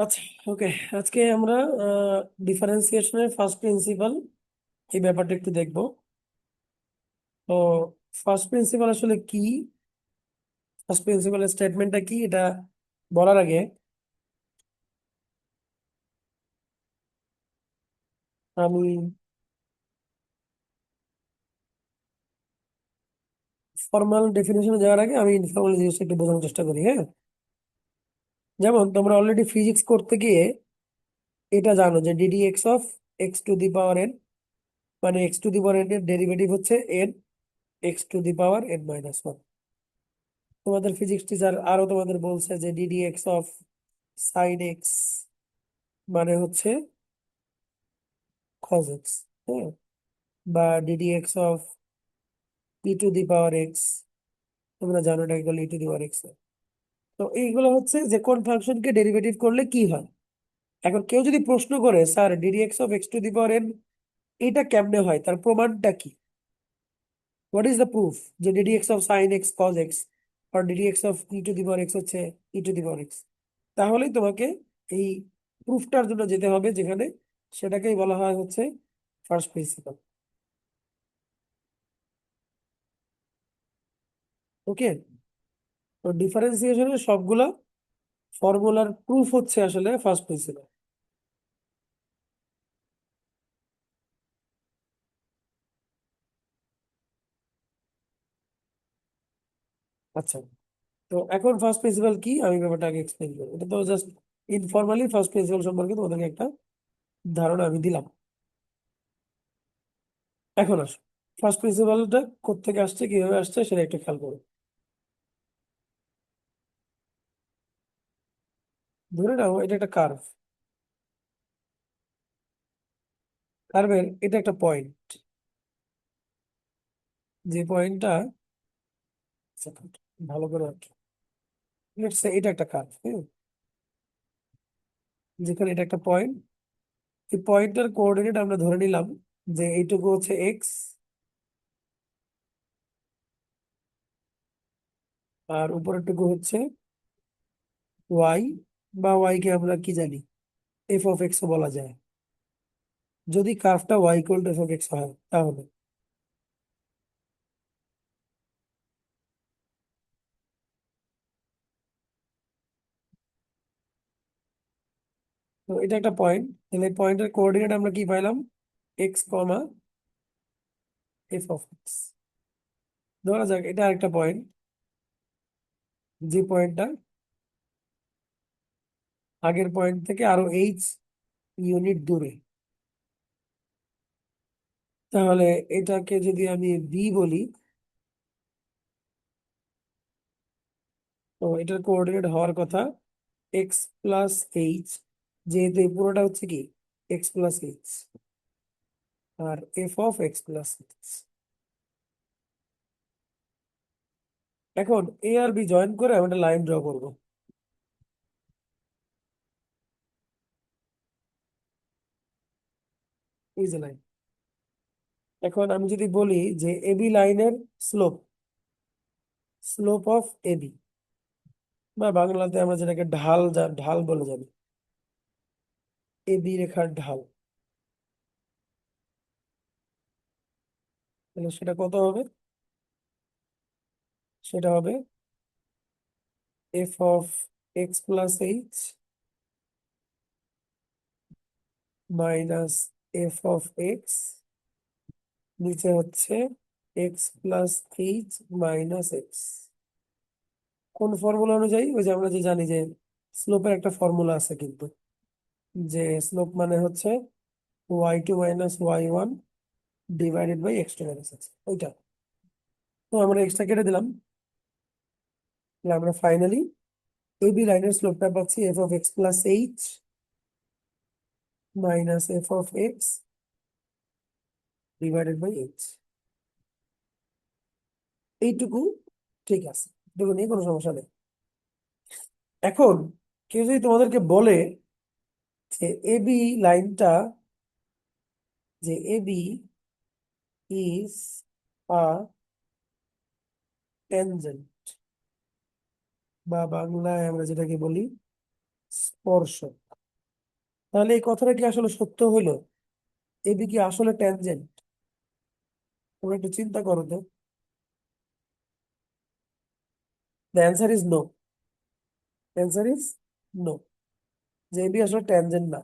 আচ্ছা, ওকে। আজকে আমরা ডিফারেন্সিয়েশনের ফার্স্ট প্রিন্সিপাল এই ব্যাপারটা একটু দেখবো। তো ফার্স্ট প্রিন্সিপাল আসলে কি, ফার্স্ট প্রিন্সিপালের স্টেটমেন্টটা কি, এটা বলার আগে আমি ফর্মাল ডেফিনেশনে যাওয়ার আগে আমি ইনফর্মাল জিনিসটা একটু বোঝানোর চেষ্টা করি, হ্যাঁ। যেমন তোমরা অলরেডি ফিজিক্স করতে গিয়ে এটা জানো যে d d x of x to the power n, মানে x to the power n এর ডেরিভেটিভ হচ্ছে n x to the power n minus one. তোমাদের ফিজিক্স টিচার আরো তোমাদের বলছে যে d d x of sine x মানে হচ্ছে cos x, হ্যাঁ, বা d d x of e to the power x, তোমরা জানো এটা equal e to the power x. তো এইগুলো হচ্ছে যে কোন ফাংশনকে ডেরিভেটিভ করলে কি হয়। এখন কেউ যদি প্রশ্ন করে sir d d x of x to the power n এটা কেমনে হয়, তার প্রমাণটা কি, হোয়াট ইজ দ্য প্রুফ যে d d x of sine x cos x আর d d x of e to the power x হচ্ছে e to the power x. তাহলেই তোমাকে এই প্রুফটার জন্য যেতে হবে, যেখানে সেটাকেই বলা হয় হচ্ছে ফার্স্ট প্রিন্সিপাল। ওকে। তো ডিফারেন্সিয়েশনের সবগুলা ফর্মুলার প্রুফ হচ্ছে আসলে ফার্স্ট প্রিন্সিপাল। আচ্ছা, তো এখন ফার্স্ট প্রিন্সিপাল কি আমি ব্যাপারটা আগে এক্সপ্লেন করি। এটা তো জাস্ট ইনফর্মালি ফার্স্ট প্রিন্সিপাল সম্পর্কে তোমাদেরকে একটা ধারণা আমি দিলাম। এখন আসো, ফার্স্ট প্রিন্সিপালটা কোত্থেকে আসছে, কিভাবে আসছে সেটা একটু খেয়াল করো। ধরে নাও এটা একটা কার্ভ, কার্ভের এটা একটা পয়েন্ট, যে পয়েন্টটা ভালো করে লেটস সে এটা একটা কার্ভ, হ্যাঁ, যেখানে এটা একটা পয়েন্ট। এই পয়েন্টের কোঅর্ডিনেট আমরা ধরে নিলাম যে এইটুকু হচ্ছে এক্স আর উপরেরটুকু হচ্ছে ওয়াই, বা ওয়াই কে আমরা কি জানি এফ অফ এক্স বলা যায়, যদি কার্ভটা y equal to f of x হয় তাহলে। তো এটা একটা পয়েন্ট, তাহলে পয়েন্টের কোঅর্ডিনেট আমরা কি পাইলাম, x comma F of x. ধরা যাক এটা একটা পয়েন্ট, যে পয়েন্টটা আগের পয়েন্ট থেকে আরো এইচ ইউনিট দূরে। তাহলে এটাকে যদি আমি বি বলি, তো এটার কোঅর্ডিনেট হওয়ার কথা এক্স প্লাস এইচ, যেহেতু এই পুরোটা হচ্ছে কি এক্স প্লাস এইচ, আর f of x plus h. এখন এ আর বি জয়েন করে আমি একটা লাইন ড্র করবো। এই যে লাইন। এখন আমি যদি বলি যে এবি লাইনের স্লোপ, স্লোপ অফ এবি, বা বাংলাতে আমরা যেটাকে ঢাল ঢাল বলে জানি, এবি রেখার ঢাল, তাহলে সেটা কত হবে? সেটা হবে F of x plus h minus f of x, নিচে হচ্ছে x plus h minus x. কোন ফর্মুলা অনুযায়ী? ওই যে আমরা যে জানি যে স্লোপের একটা ফর্মুলা আছে কিন্তু, যে স্লোপ মানে হচ্ছে y2 minus y1 divided by x two minus x, ওইটা। তো আমরা এক্সট্রা কেটে দিলাম, তাহলে আমরা ফাইনালি এবি লাইনের স্লোপটা পাচ্ছি f of x plus h minus f of x divided by h. এইটুকু ঠিক আছে, এটুকু নিয়ে কোনো সমস্যা নেই। এখন কেউ যদি তোমাদেরকে বলে যে এবি লাইনটা, যে এবি ইজ আ ট্যানজেন্ট, বা বাংলায় আমরা যেটাকে বলি স্পর্শক, তাহলে এই কথাটা কি আসলে সত্য হলো? এবি কি আসলে ট্যানজেন্ট? তোমরা একটু চিন্তা করো তো। The answer is no. Answer is no, যে এবি আসলে ট্যানজেন্ট না।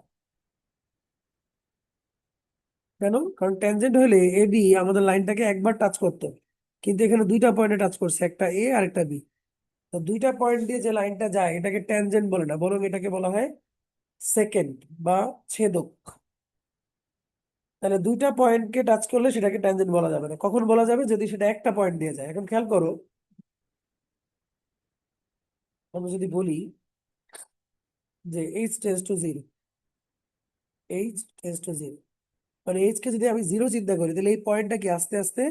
কেন? কারণ ট্যানজেন্ট হলে এবি আমাদের লাইনটাকে একবার টাচ করতো, কিন্তু এখানে দুইটা পয়েন্টে টাচ করছে, একটা এ আর একটা বি। তো দুইটা পয়েন্ট দিয়ে যে লাইনটা যায় এটাকে ট্যানজেন্ট বলে না, বরং এটাকে বলা হয় সেকেন্ড বা ছেদক। তাহলে দুইটা পয়েন্টকে টাচ করলে সেটাকে ট্যানজেন্ট বলা যাবে না। কখন বলা যাবে? যদি সেটা একটা পয়েন্ট দিয়ে যায়। এখন খেয়াল করো, আমরা যদি বলি যে H tends to zero, H tends to zero, মানে এইচ কে যদি আমি জিরো চিন্তা করি, তাহলে এই পয়েন্টটা কি আস্তে আস্তে,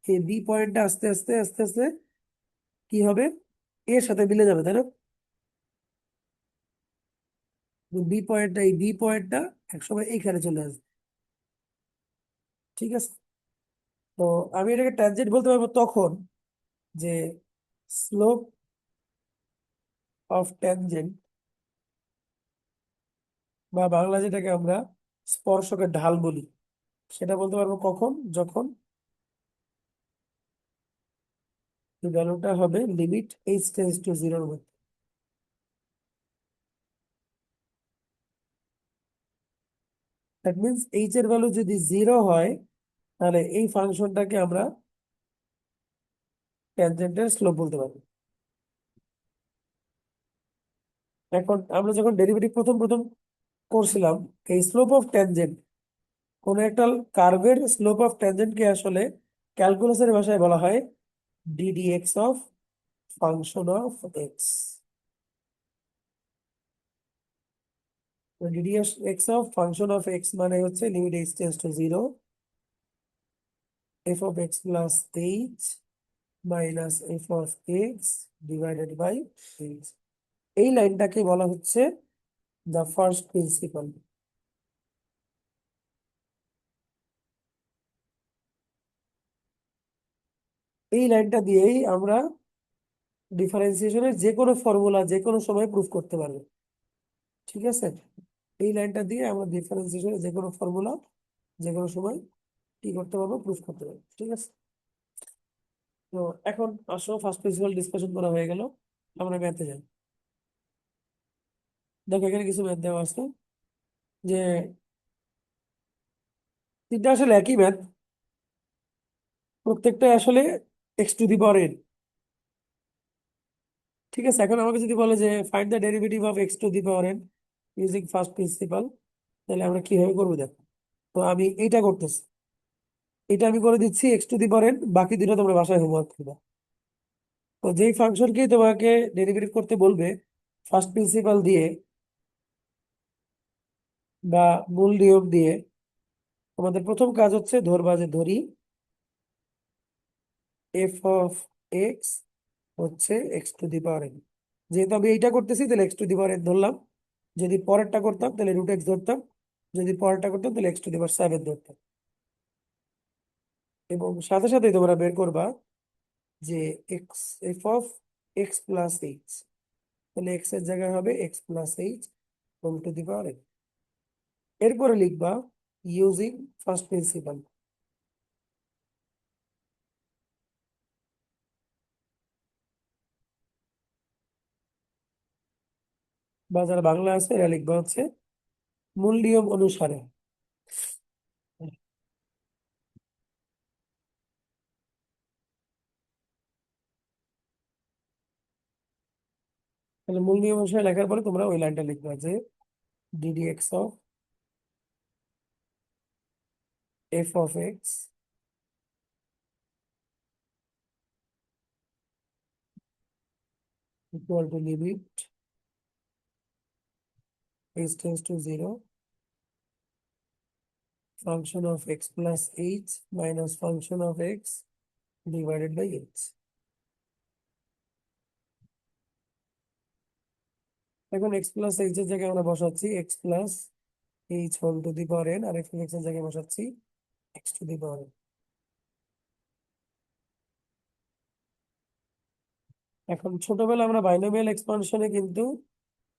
এই বি পয়েন্টটা আস্তে আস্তে আস্তে আস্তে কি হবে? এর সাথে মিলে যাবে, তাই না? বি পয়েন্টটা, এই বি পয়েন্টটা একসময় এইখানে চলে আসবে। ঠিক আছে? তো আমি এটাকে ট্যানজেন্ট বলতে পারবো তখন যে স্লোপ অফ ট্যানজেন্ট, বা বাংলা যেটাকে আমরা স্পর্শকের ঢাল বলি, সেটা বলতে পারবো কখন? যখন ভ্যালুটা হবে লিমিট এইচ টেন্স টু জিরোর মধ্যে। দ্যাট মিনস এইচ এর ভ্যালু যদি জিরো হয়, তাহলে এই ফাংশনটাকে আমরা ট্যানজেন্টের স্লোপ বলতে পারবো। এখন আমরা যখন ডেরিভেটিভ প্রথম প্রথম করছিলাম, এই স্লোপ অফ ট্যানজেন্ট, কোন একটা কার্ভের স্লোপ অফ ট্যানজেন্টকে আসলে ক্যালকুলাসের ভাষায় বলা হয় d d x of function of x. D d x of function of x মানে হচ্ছে limit h tends to zero f of x plus h minus f of x divided by h. এই লাইনটাকে বলা হচ্ছে দ্য ফার্স্ট প্রিন্সিপাল। এই লাইনটা দিয়েই আমরা ডিফারেন্সিয়েশনের যে কোনো ফর্মুলা যে কোনো সময় প্রুফ করতে পারবো। ঠিক আছে? এই লাইনটা দিয়ে আমরা ডিফারেন্সিয়েশনের যে কোনো ফর্মুলা যে কোনো সময় কি করতে পারবো? প্রুফ করতে পারবো। ঠিক আছে? তো এখন আসো, ফার্স্ট প্রিন্সিপাল ডিসকাশন করা হয়ে গেল, আমরা ম্যাথে যাই। দেখো এখানে কিছু ম্যাথ দেওয়া আছে, যে তিনটা আসলে একই ম্যাথ, প্রত্যেকটা আসলে x to the power N. ঠিক আছে? এখন আমাকে যদি বলে যে find the derivative of x to the power N using first principal, তাহলে আমরা কিভাবে করবো দেখো। তো আমি এইটা করতেছি, এটা আমি করে দিচ্ছি x to the power N, বাকি দুটো তোমরা বাসায় হোমওয়ার্ক করবে। তো যেই ফাংশনকেই তোমাকে ডেরিভেটিভ করতে বলবে ফার্স্ট প্রিন্সিপাল দিয়ে বা মূল নিয়ম দিয়ে, তোমাদের প্রথম কাজ হচ্ছে ধরবা যে ধরি এফ অফ এক্স হচ্ছে x to the power N. যেহেতু আমি এইটা করতেছি তাহলে x to the power N ধরলাম, যদি পরেরটা করতাম তাহলে রুট এক্স ধরতাম, যদি পরেরটা করতাম তাহলে এক্স টু দি পাওয়ার 7 ধরতাম। এবং সাথে সাথে তোমরা বের করবা যে x f of x plus h, তাহলে এক্স এর জায়গায় হবে x plus h whole to the power n. এরপরে লিখবা ইউজিং ফার্স্ট প্রিন্সিপাল, বা যারা বাংলা আছে এরা লিখবা হচ্ছে মূল নিয়ম অনুসারে। তাহলে মূল নিয়ম অনুসারে লেখার পরে তোমরা ওই লাইনটা লিখবা যে d d x of F of x equal to limit x tends to 0 function of x plus h minus function of x divided by h। এখন x plus h এর জায়গায় আমরা বসাচ্ছি x plus h whole to the power n, আর x এর জায়গায় বসাচ্ছি x to the power n। এখন ছোটবেলা আমরা বাইনোমিয়াল এক্সপানশনে কিন্তু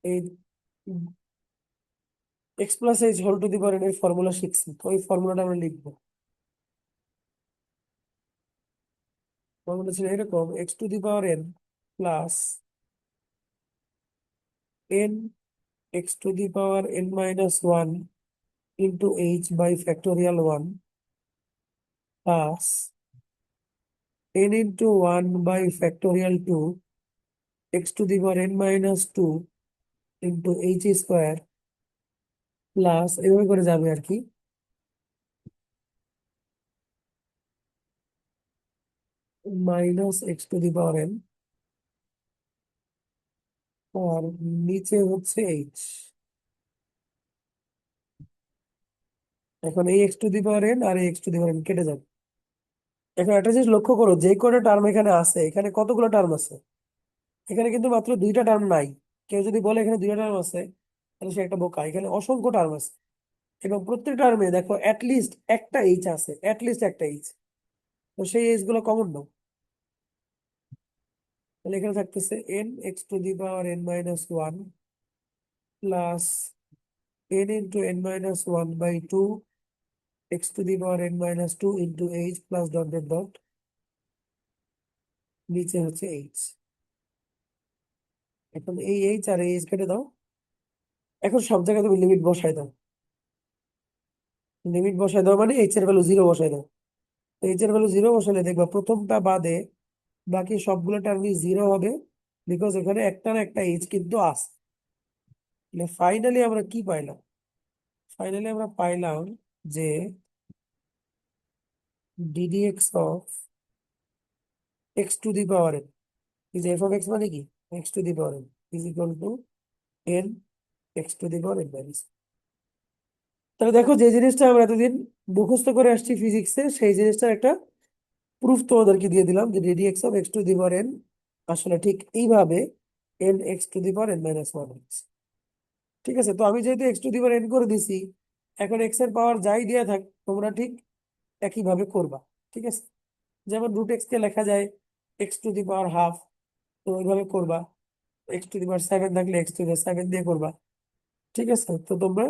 এই x plus h whole to the power n এর ফর্মুলা শিখছি, তো ওই ফর্মুলাটা আমরা লিখবো। ফর্মুলা ছিল এরকম x to the power n plus n x to the power n minus 1 into h by factorial 1 plus n into 1 by factorial 2 x to the power n minus 2 into h square plus এভাবে করে যাবে আর কি, minus x to the power n, আর নিচে হচ্ছে H. এখন এই x to the power n আর এই x to the power n কেটে যাবে। এখন একটা জিনিস লক্ষ্য করো, যে কটা টার্ম এখানে আছে, এখানে কতগুলো টার্ম আছে, এখানে কিন্তু মাত্র দুইটা টার্ম নাই। কেউ যদি বলে এখানে দুইটা টার্ম আছে তাহলে সে একটা বোকা, এখানে অসংখ্য টার্ম আছে। এবং প্রত্যেক টার্মে দেখো অ্যাটলিস্ট একটা এইচ আছে, অ্যাটলিস্ট একটা এইচ। তো সেই এইচ গুলো কমন নাও, তাহলে এখানে থাকতেছে n x to the power n minus one plus n into n minus one by two x to the power n minus two into h plus dot dot dot, নিচে হচ্ছে H. এখন এই H R H কেটে দাও। এখন সব জায়গায় তুমি লিমিট বসাই দাও, লিমিট বসাই দাও মানে এইচ এর ভ্যালু জিরো বসাই দাও। এইচ এর ভ্যালু জিরো বসালে দেখবা প্রথমটা বাদে বাকি সবগুলো টার্মই জিরো হবে, বিকজ এখানে একটা না একটা এইচ কিন্তু আছে। ফাইনালি আমরা কি পাইলাম? ফাইনালি আমরা পাইলাম যে d d x of x to the power N is F of x মানে কি x to the power N is equal two N x to the power n minus. তাহলে দেখো যে জিনিসটা আমরা এতদিন মুখস্থ করে আসছি ফিজিক্সে, সেই জিনিসটার একটা প্রুফ তোমাদেরকে দিয়ে দিলাম যে d d x of x to the power N আসলে ঠিক এইভাবে N x to the power n minus one. ঠিক আছে, তো আমি যেহেতু x to the power N করে দিছি, এখন এক্স এর পাওয়ার যাই দিয়ে থাক তোমরা ঠিক একইভাবে করবা। ঠিক আছে, যেমন রুট এক্স কে লেখা যায় x to the power half, তো ওইভাবে করবা। X to the power seven থাকলে x to the power seven দিয়ে করবা। ঠিক আছে, তো তোমরা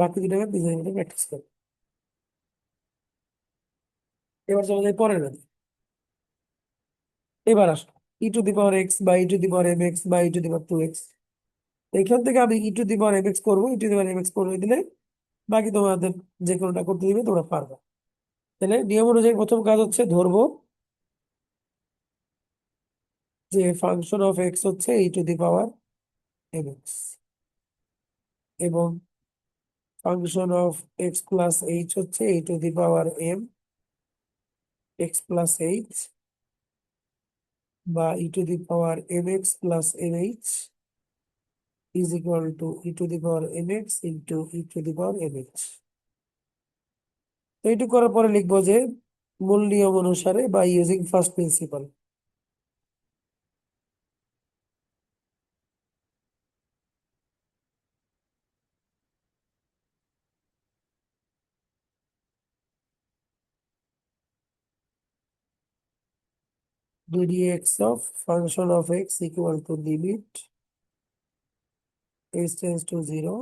বাকি দুটাকে নিজের মতো প্র্যাকটিস করো। এবার চলে যাই পরের ম্যাথ। এবার আসো ই টু দি পাওয়ার এক্স বা e to the power m x বা e to the power two x. এখান থেকে আমি e to the power m x করবো, e to the power m x করে দিলে বাকি তোমাদের যে কোনোটা করতে দিবে তোমরা পারবা। তাহলে নিয়ম অনুযায়ী প্রথম কাজ হচ্ছে ধরবো যে ফাংশন অফ এক্স হচ্ছে e to the power m x, এবং function of x plus h হচ্ছে e to the power m x plus h, বা e to the power m x plus m h is equal to e to the power m x into e to the power m h. এইটুকু করার পরে লিখবো যে মূল নিয়ম অনুসারে বা using first principle. ddx of function of x equal to limit h tends to 0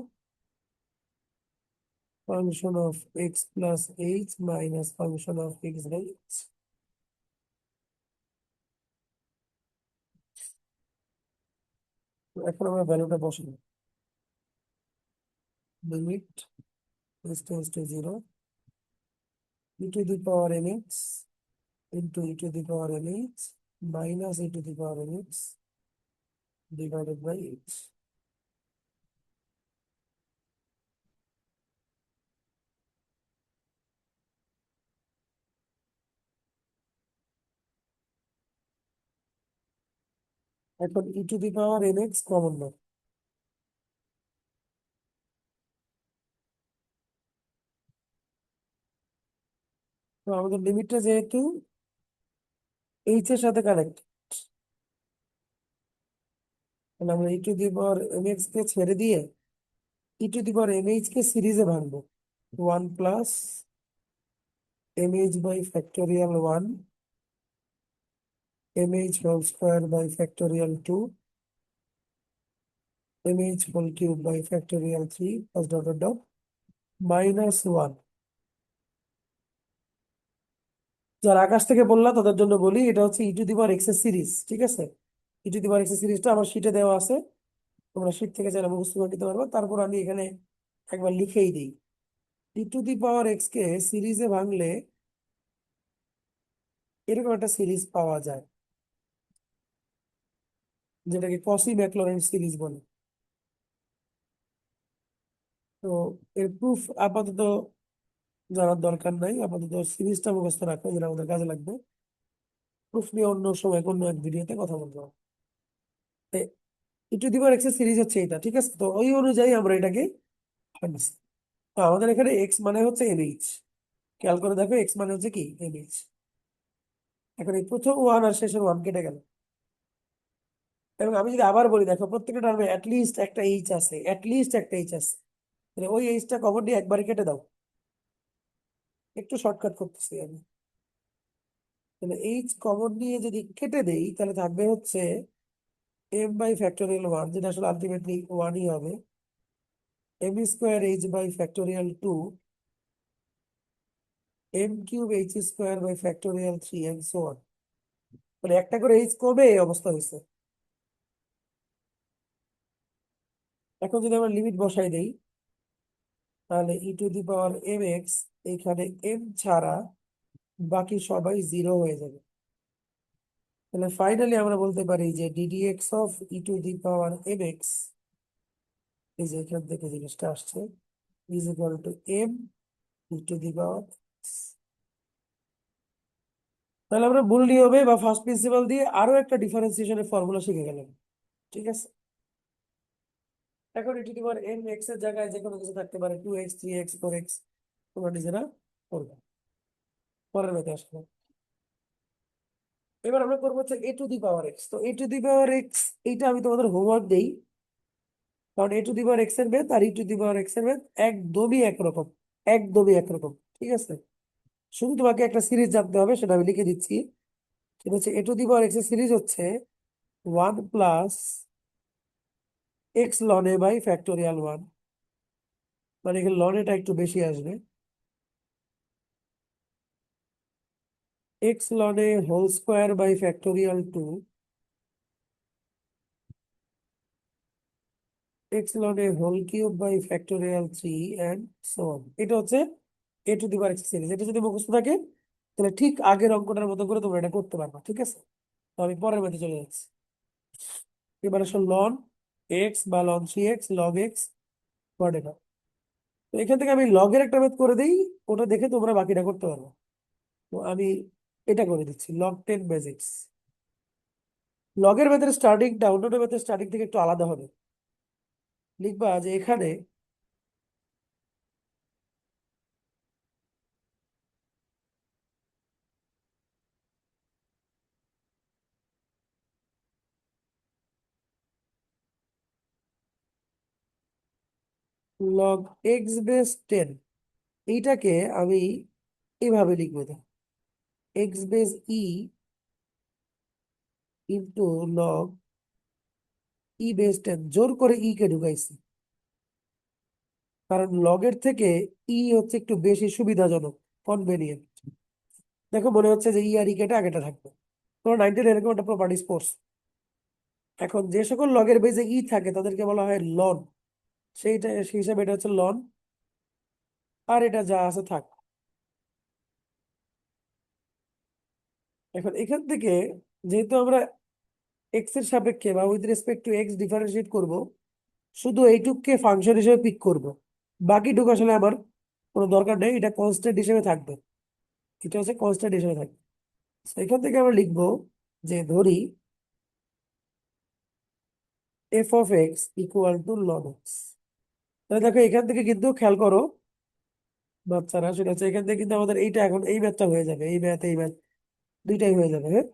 function of x plus h minus function of x by h. এখন আমরা ভ্যালুটা বসাবো limit h tends to 0 e to the power mx into e to the power mh minus e to the power mx divided by h. এখন e to the power mx common নাও। তো আমাদের লিমিটটা যেহেতু H এর সাথে connect, তাহলে আমরা ই to the power mx কে ছেড়ে দিয়ে ই টু দি পাওয়ার mh কে সিরিজে ভাঙবো 1 plus mh by factorial 1 mh whole square by factorial 2 mh whole cube by factorial 3 plus dot dot dot minus 1। যারা আকাশ থেকে বললাম তাদের জন্য বলি, এটা হচ্ছে e to the power x এর সিরিজ, ঠিক আছে? ই টু দি পাওয়ার এক্স এর সিরিজটা আমার শীটে দেওয়া আছে, তোমরা শীট থেকে চাইলে মুখস্থ করে নিতে পারবো। তারপর আমি এখানে একবার লিখেই দিই, ই টু দি পাওয়ার এক্স কে সিরিজে ভাঙলে এরকম একটা সিরিজ পাওয়া যায়, যেটাকে কসি ম্যাকলরেন্স সিরিজ বলে। তো এর প্রুফ আপাতত জানার দরকার নাই, আপাতত সিরিজটা মুখস্থ রাখো, যেটা আমাদের কাজে লাগবে। প্রুফ নিয়ে অন্য সময় অন্য এক ভিডিওতে কথা বলবো। ই টু দি পাওয়ার এক্স এর সিরিজ হচ্ছে এটা, ঠিক আছে? তো ওই অনুযায়ী আমরা এটাকে ভাঙছি। তো আমাদের এখানে এক্স মানে হচ্ছে এমএইচ, খেয়াল করে দেখো এক্স মানে হচ্ছে কি এমএইচ। এখন এই প্রথম ওয়ান আর শেষের ওয়ান কেটে গেল, এবং আমি যদি আবার বলি দেখো প্রত্যেকটা টার্মে অ্যাটলিস্ট একটা এইচ আছে, অ্যাটলিস্ট একটা এইচ আছে, তাহলে ওই এইচটা কমন দিয়ে একবারে কেটে দাও। একটু শর্টকাট করতেছি আমি। তাহলে এইচ কমন নিয়ে যদি কেটে দেই তাহলে থাকবে হচ্ছে এম বাই ফ্যাক্টোরিয়াল 1, যেটা আসলে আলটিমেটলি ওয়ানই হবে, m square h by factorial 2, m cube h square by factorial 3 and so on. মানে একটা করে এইচ কমে এই অবস্থা হয়েছে। এখন যদি আমরা লিমিট বসাই দেই তাহলে e to the power m x, এখানে এম ছাড়া বাকি সবাই জিরো হয়ে যাবে। তাহলে ফাইনালি আমরা বলতে পারি যে d d x of e to the power m x, এই যে এখান থেকে জিনিসটা আসছে, is equal to m e to the power. তাহলে আমরা মূল নিয়মে বা ফার্স্ট প্রিন্সিপাল দিয়ে আরো একটা ডিফারেন্সিয়েশনের ফর্মুলা শিখে গেলাম, ঠিক আছে? এখন e to the power m x এর জায়গায় যে কোনো কিছু থাকতে পারে, 2x 3x 4x, তোমরা নিজেরা করবে। পরের মেথে আসলে এবার আমরা করবো হচ্ছে a to the power x. তো এ টু দি পাওয়ার এক্স এইটা আমি তোমাদের হোমওয়ার্ক দেই, কারণ a to the power x এর ম্যাথ আর e to the power x এর ম্যাথ একদমই একরকম, একদমই একরকম, ঠিক আছে? শুধু তোমাকে একটা সিরিজ জানতে হবে, সেটা আমি লিখে দিচ্ছি। সেটা হচ্ছে a to the power x এর সিরিজ হচ্ছে 1 plus x ln a by factorial 1, মানে এখানে লন এটা একটু বেশি আসবে, x ln a whole square by factorial 2, x ln a whole cube by factorial 3 and so on. এটা হচ্ছে a to the power x series. এটা যদি মুখস্থ থাকে তাহলে ঠিক আগের অঙ্কটার মতো করে তোমরা এটা করতে পারবা, ঠিক আছে? তো আমি পরের মধ্যে চলে যাচ্ছি। এবার আসলে লন এক্স বা ln 3x log x whatever. তো এখান থেকে আমি লগের একটা ম্যাথ করে দিই, ওটা দেখে তোমরা বাকিটা করতে পারবে। তো আমি এটা করে দিচ্ছি লগ 10 বেসিক্স। লগের ম্যাথের স্টার্টিংটা অন্যান্য ম্যাথের স্টার্টিং থেকে একটু আলাদা হবে। লিখবা যে এখানে লগ এক্স বেস 10, এইটাকে আমি এইভাবে লিখবো, এক্স বেস ই ইন্টু লগ ই বেস 10, জোর করে ই কে ঢুকাইছি, কারণ লগের থেকে ই হচ্ছে একটু বেশি সুবিধাজনক, কনভেনিয়েন্ট। দেখো মনে হচ্ছে যে ই আর ই কেটে আগেটা থাকবে, তোমরা 9-10 এরকম একটা প্রপার্টিস পড়ছো। এখন যে সকল লগের বেজে ই থাকে তাদেরকে বলা হয় লন, সেই হিসাবে এটা হচ্ছে লন, আর এটা যা আছে থাক। এখন এখান থেকে যেহেতু আমরা এক্স এর সাপেক্ষে বা with respect to x differentiate করব, শুধু এইটুককে ফাংশন হিসেবে পিক করব, বাকিটুকু আসলে আমার কোনো দরকার নেই, এটা কনস্ট্যান্ট হিসেবে থাকবে, এটা হচ্ছে কনস্ট্যান্ট হিসেবে থাকবে। So এখান থেকে আমরা লিখবো যে ধরি f of x equal to ln x. তাহলে দেখো এখান থেকে কিন্তু খেয়াল করো বাচ্চারা, সেটা হচ্ছে এখান থেকে কিন্তু আমাদের এইটা এখন এই ম্যাথটা হয়ে যাবে, এই ম্যাথ দুইটাই হয়ে যাবে, হ্যাঁ।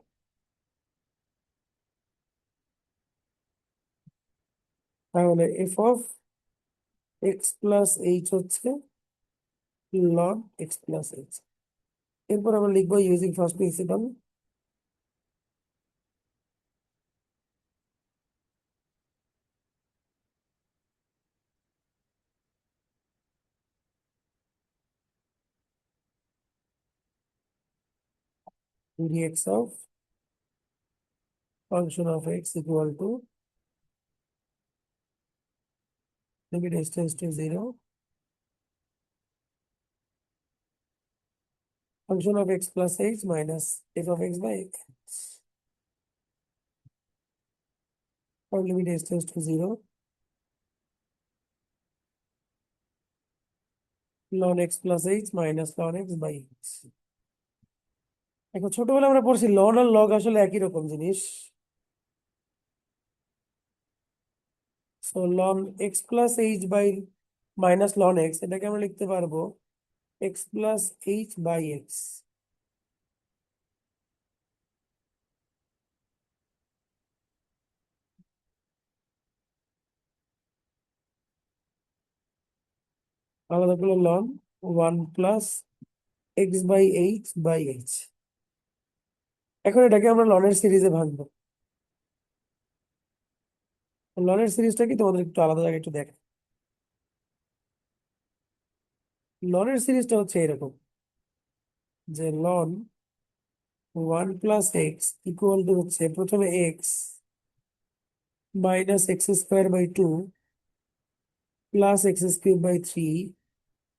তাহলে F of x plus h হচ্ছে লন এক্স প্লাস এইচ। এরপর আমরা লিখবো using first principal, dx of function of x equal to limit s tends to 0, function of x plus h minus f of x by x, or limit s tends to 0, ln x plus h minus ln x by x। এখন ছোটবেলায় আমরা পড়ছি loan আর log আসলে একই রকম জিনিস। So ln x plus h by minus ln x, এটাকে আমরা লিখতে পারবো x plus h by x. আলাদা করলে ln 1 plus x by h by h. এখন এটাকে আমরা লনের সিরিজে ভাঙবো। লনের সিরিজটা কি তোমাদের একটু আলাদা জায়গায় একটু দেখ। লনের সিরিজটা হচ্ছে এরকম যে ln 1 plus x equal to হচ্ছে প্রথমে x minus x square by 2 plus x cube by 3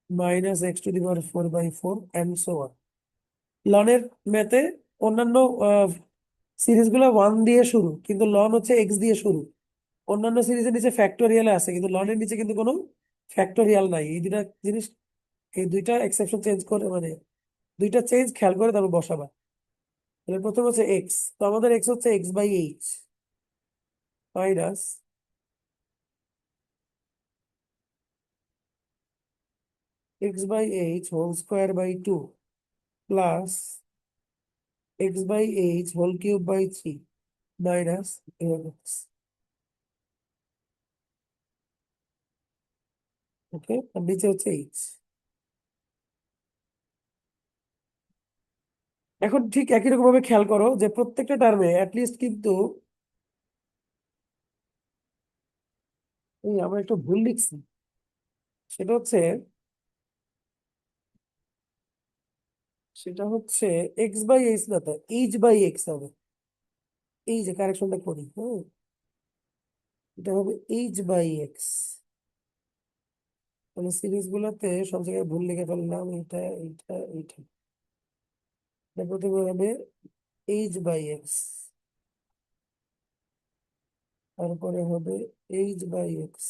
minus x to the power 4/4 and so on. লনের ম্যাথে অন্যান্য সিরিজগুলো 1 দিয়ে শুরু, কিন্তু লন হচ্ছে এক্স দিয়ে শুরু। অন্যান্য সিরিজের নিচে ফ্যাক্টোরিয়াল আছে, কিন্তু লনের নিচে কিন্তু কোনো ফ্যাক্টোরিয়াল নাই। এই দুটা জিনিস, এই দুইটা এক্সেপশন চেঞ্জ করে, মানে দুইটা চেঞ্জ খেয়াল করে তারপর বসাবা। তাহলে প্রথম হচ্ছে এক্স, তো আমাদের এক্স হচ্ছে x by h minus x by h whole square by 2 plus x by h whole cube by 3 minus x. Okay, আর নিচে হচ্ছে এইচ। এখন ঠিক একই রকম ভাবে খেয়াল করো যে প্রত্যেকটা টার্মে অ্যাটলিস্ট কিন্তু এই আমরা একটু ভুল লিখছি, সেটা হচ্ছে সেটা হচ্ছে এক্স বাই এইচ না, তো এইচ বাই এক্স হবে। এই যে কারেকশনটা করি, হ্যাঁ, এটা হবে এইচ বাই এক্স। মানে সিরিজ গুলোতে সব জায়গায় ভুল লিখে ফেললাম, এইটা এটা প্রথমে হবে এইচ বাই এক্স, তারপরে হবে এইচ বাই এক্স,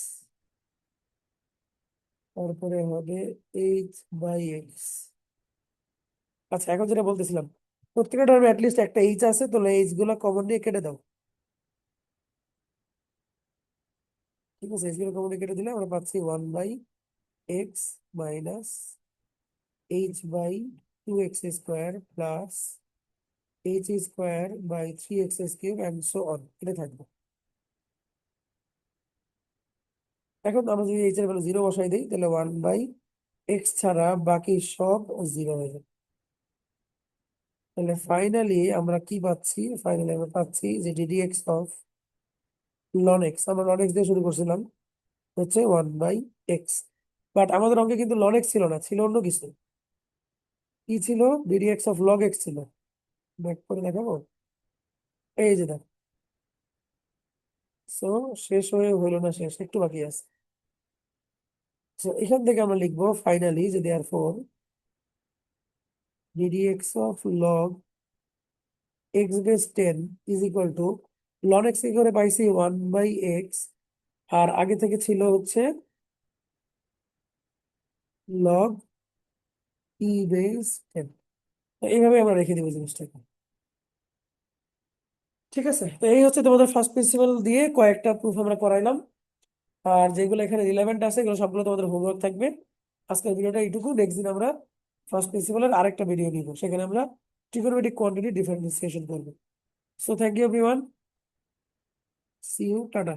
তারপরে হবে এইচ বাই এক্স। আচ্ছা, এখন যেটা বলতেছিলাম, প্রত্যেকটা টার্মে অ্যাটলিস্ট একটা এইচ আছে, তাহলে এইচ গুলা কমন নিয়ে কেটে দাও। ঠিক আছে, এইচ গুলো কমন নিয়ে কেটে দিলে আমরা পাচ্ছি 1/x minus h by 2x² plus h square by 3x³ and so on, এটা থাকবে। এখন আমরা যদি এইচ এর ভ্যালু 0 বসাই দিই, তাহলে 1/x ছাড়া বাকি সব 0 হয়ে যাবে। তাহলে ফাইনালি আমরা কি পাচ্ছি? ফাইনালি আমরা পাচ্ছি যে ডিডিএক্স অফ লন এক্স, আমরা লন এক্স দিয়ে শুরু করছিলাম, হচ্ছে 1/x। বাট আমাদের অঙ্কে কিন্তু লন এক্স ছিল না, ছিল অন্য কিছু। কি ছিল? ডিডিএক্স অফ লগ এক্স ছিল। ব্যাক করে দেখাবো, এই যে দেখ। সো শেষ হয়ে হইলো না, শেষ একটু বাকি আছে। তো এখান থেকে আমরা লিখবো ফাইনালি যে therefore d dx of log x base 10 is equal to ln x কি করে পাইছি? 1/x, আর আগে থেকে ছিল হচ্ছে লগ ই বেস 10। এইভাবে আমরা রেখে দিব জিনিসটাকে। ঠিক আছে, তো এই হচ্ছে তোমাদের ফার্স্ট প্রিন্সিপাল দিয়ে কয়েকটা প্রুফ আমরা করাইলাম। আর যেগুলো এখানে রিলেভেন্ট আছে এগুলো সবগুলো তোমাদের হোমওয়ার্ক থাকবে। আজকের ভিডিওটা এইটুকু, নেক্সট দিন আমরা ফার্স্ট প্রিন্সিপালের আরেকটা ভিডিও নিব, সেখানে আমরা ট্রিগোনোমেট্রিক কোয়ান্টিটি ডিফারেন্সিয়েশন করবো। So thank you everyone, see you, tata.